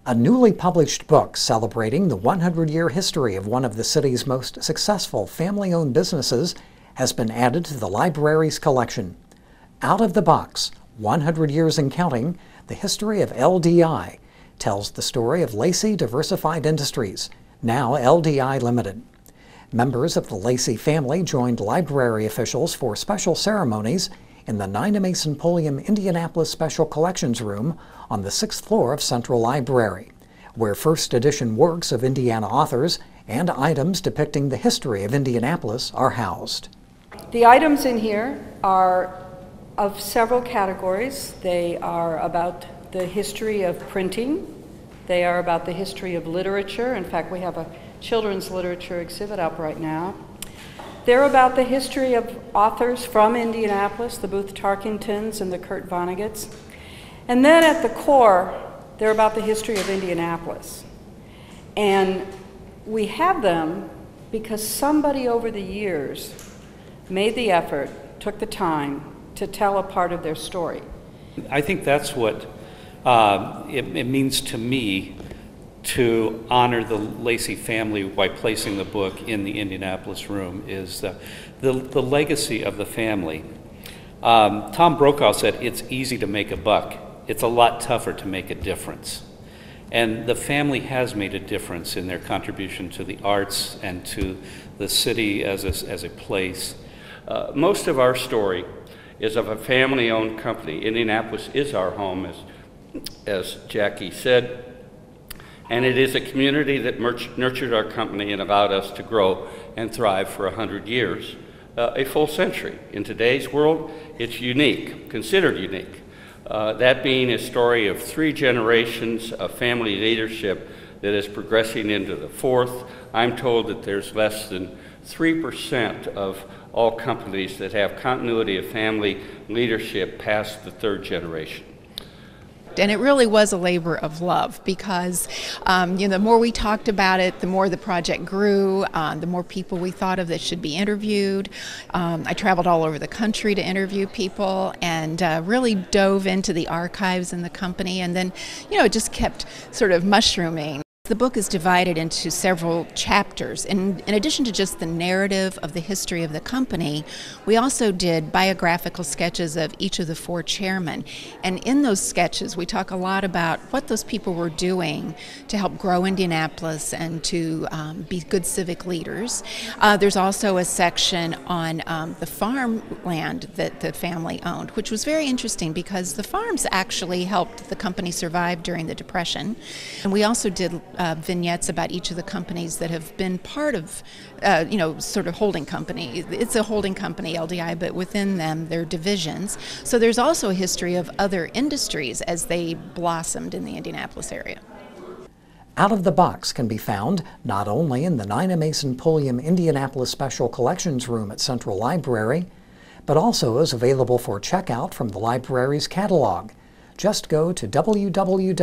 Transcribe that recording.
A newly published book celebrating the 100-year history of one of the city's most successful family-owned businesses has been added to the library's collection. Out of the Box, 100 Years and Counting, The History of LDI, tells the story of Lacy Diversified Industries, now LDI Limited. Members of the Lacy family joined library officials for special ceremonies in the Nina Mason Pulliam Indianapolis Special Collections Room on the 6th floor of Central Library, where first edition works of Indiana authors and items depicting the history of Indianapolis are housed. The items in here are of several categories. They are about the history of printing. They are about the history of literature. In fact, we have a children's literature exhibit up right now. They're about the history of authors from Indianapolis, the Booth Tarkingtons and the Kurt Vonnegut's. And then at the core, they're about the history of Indianapolis. And we have them because somebody over the years made the effort, took the time to tell a part of their story. I think that's what it means to me to honor the Lacy family by placing the book in the Indianapolis room is the legacy of the family. Tom Brokaw said, "It's easy to make a buck. It's a lot tougher to make a difference." And the family has made a difference in their contribution to the arts and to the city as a place. Most of our story is of a family-owned company. Indianapolis is our home, as Jackie said. And it is a community that nurtured our company and allowed us to grow and thrive for 100 years, a full century. In today's world, it's unique, considered unique. That being a story of 3 generations of family leadership that is progressing into the 4th. I'm told that there's less than 3% of all companies that have continuity of family leadership past the 3rd generation. And it really was a labor of love because the more we talked about it, the more the project grew, the more people we thought of that should be interviewed. I traveled all over the country to interview people and really dove into the archives in the company, and then it just kept sort of mushrooming. The book is divided into several chapters, and in addition to just the narrative of the history of the company, we also did biographical sketches of each of the 4 chairmen. And in those sketches, we talk a lot about what those people were doing to help grow Indianapolis and to be good civic leaders. There's also a section on the farmland that the family owned, which was very interesting because the farms actually helped the company survive during the Depression. And we also did vignettes about each of the companies that have been part of, sort of holding company. It's a holding company, LDI, but within them, they're divisions. So there's also a history of other industries as they blossomed in the Indianapolis area. Out of the Box can be found not only in the Nina Mason Pulliam Indianapolis Special Collections Room at Central Library, but also is available for checkout from the library's catalog. Just go to www.ndpl.org.